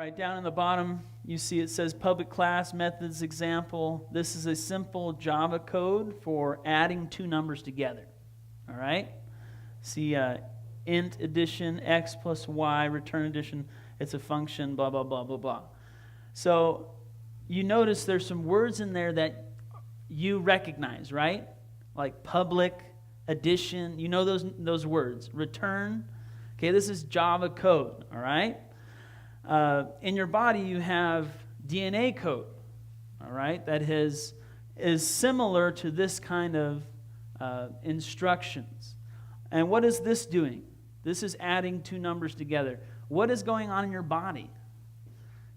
right, down in the bottom, you see it says public class methods example. This is a simple Java code for adding two numbers together. All right? See int addition, x plus y, return addition. It's a function, blah, blah, blah, blah, blah. So you notice there's some words in there that you recognize, right? Like public, addition. You know those words. Return. Okay, this is Java code, all right? In your body, you have DNA code, all right, that is similar to this kind of instructions. And what is this doing? This is adding two numbers together. What is going on in your body?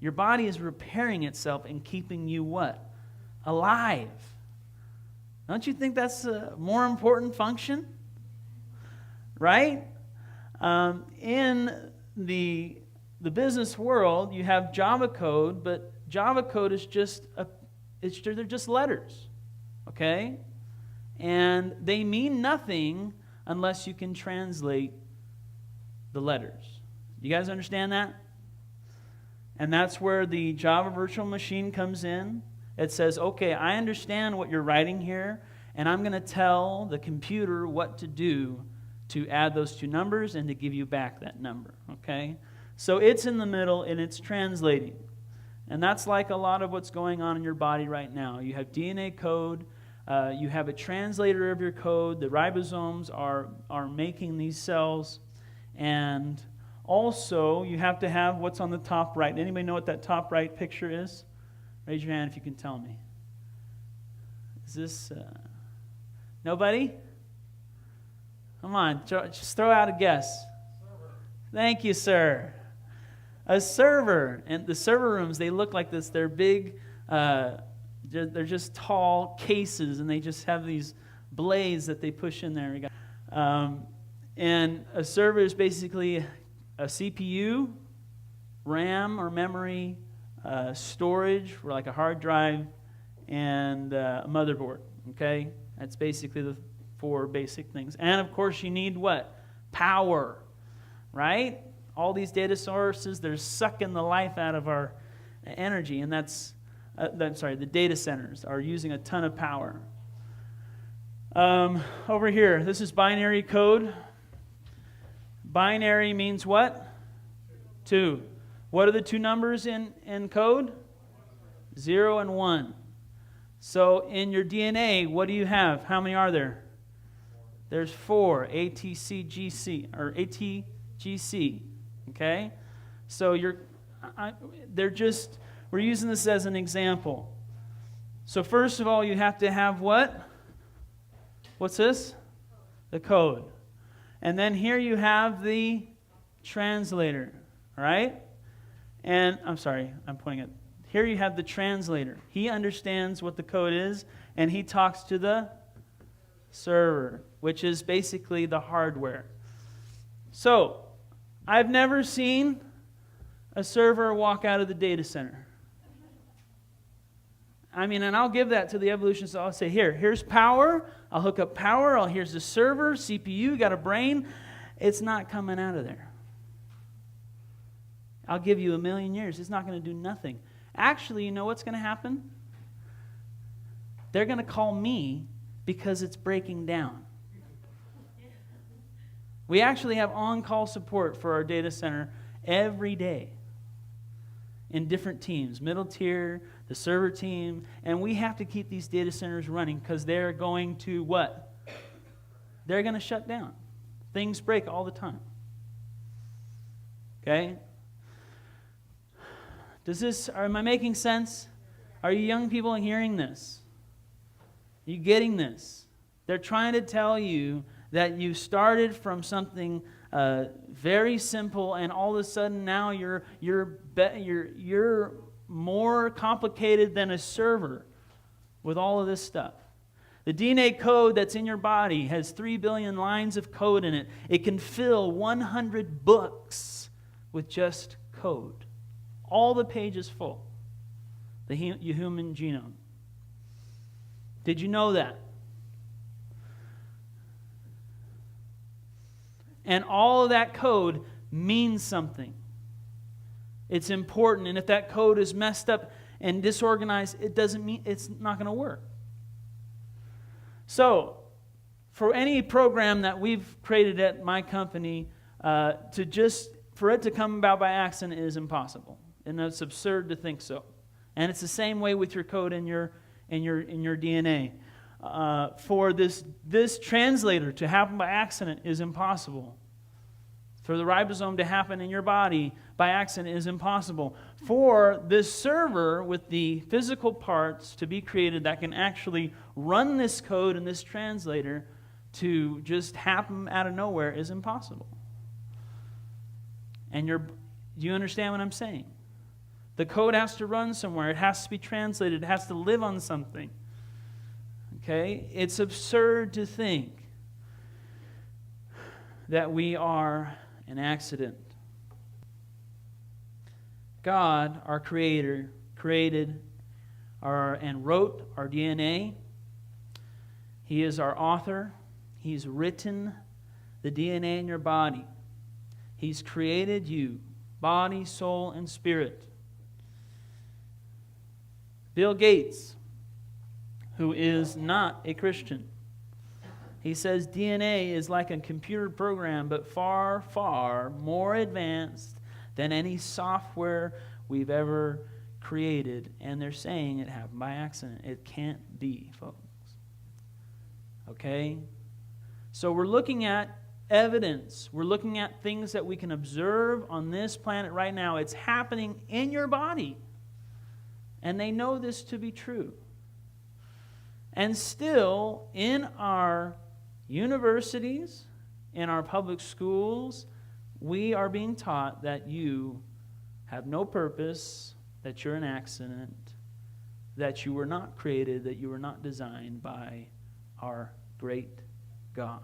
Your body is repairing itself and keeping you what? Alive. Don't you think that's a more important function? Right? In the business world, you have Java code, but Java code is they're just letters, okay? And they mean nothing unless you can translate the letters. You guys understand that? And that's where the Java virtual machine comes in. It says, okay, I understand what you're writing here, and I'm going to tell the computer what to do to add those two numbers and to give you back that number, okay? So it's in the middle and it's translating. And that's like a lot of what's going on in your body right now. You have DNA code, you have a translator of your code, the ribosomes are making these cells, and also you have to have what's on the top right. Anybody know what that top right picture is? Raise your hand if you can tell me. Is this, nobody? Come on, just throw out a guess. Server. Thank you, sir. A server. And the server rooms, they look like this. They're big, they're just tall cases, and they just have these blades that they push in there. And a server is basically a CPU, RAM or memory, storage for like a hard drive, and a motherboard. Okay? That's basically the four basic things. And of course you need what? Power. Right? All these data sources, they're sucking the life out of our energy, and the data centers are using a ton of power. Over here, this is binary code. Binary means what? Two. What are the two numbers in code? 0 and 1. So in your DNA, what do you have? How many are there? There's 4. ATCGC or ATGC. Okay? So we're using this as an example. So first of all, you have to have what? What's this? The code. And then here you have the translator, right? And I'm sorry, I'm pointing at. Here you have the translator. He understands what the code is, and he talks to the server, which is basically the hardware. So, I've never seen a server walk out of the data center. I mean, and I'll give that to the evolutionists. I'll say, here's power. I'll hook up power. Here's the server, CPU, got a brain. It's not coming out of there. I'll give you 1,000,000 years. It's not going to do nothing. Actually, you know what's going to happen? They're going to call me because it's breaking down. We actually have on-call support for our data center every day in different teams, middle tier, the server team, and we have to keep these data centers running because they're going to what? They're going to shut down. Things break all the time. Okay? Am I making sense? Are you young people hearing this? Are you getting this? They're trying to tell you that you started from something very simple, and all of a sudden now you're more complicated than a server with all of this stuff. The DNA code that's in your body has 3 billion lines of code in it. It can fill 100 books with just code. All the pages full. The human genome. Did you know that? And all of that code means something. It's important. And if that code is messed up and disorganized, it doesn't mean it's not going to work. So, for any program that we've created at my company, for it to come about by accident is impossible. And it's absurd to think so. And it's the same way with your code in your DNA. For this translator to happen by accident is impossible. For the ribosome to happen in your body by accident is impossible. For this server with the physical parts to be created that can actually run this code in this translator to just happen out of nowhere is impossible. And do you understand what I'm saying? The code has to run somewhere. It has to be translated. It has to live on something. Okay? It's absurd to think that we are an accident. God, our Creator, created and wrote our DNA. He is our author. He's written the DNA in your body. He's created you, body, soul, and spirit. Bill Gates, who is not a Christian, he says DNA is like a computer program, but far, far more advanced than any software we've ever created. And they're saying it happened by accident. It can't be, folks. Okay? So we're looking at evidence. We're looking at things that we can observe on this planet right now. It's happening in your body. And they know this to be true. And still, in our universities, in our public schools, we are being taught that you have no purpose, that you're an accident, that you were not created, that you were not designed by our great God.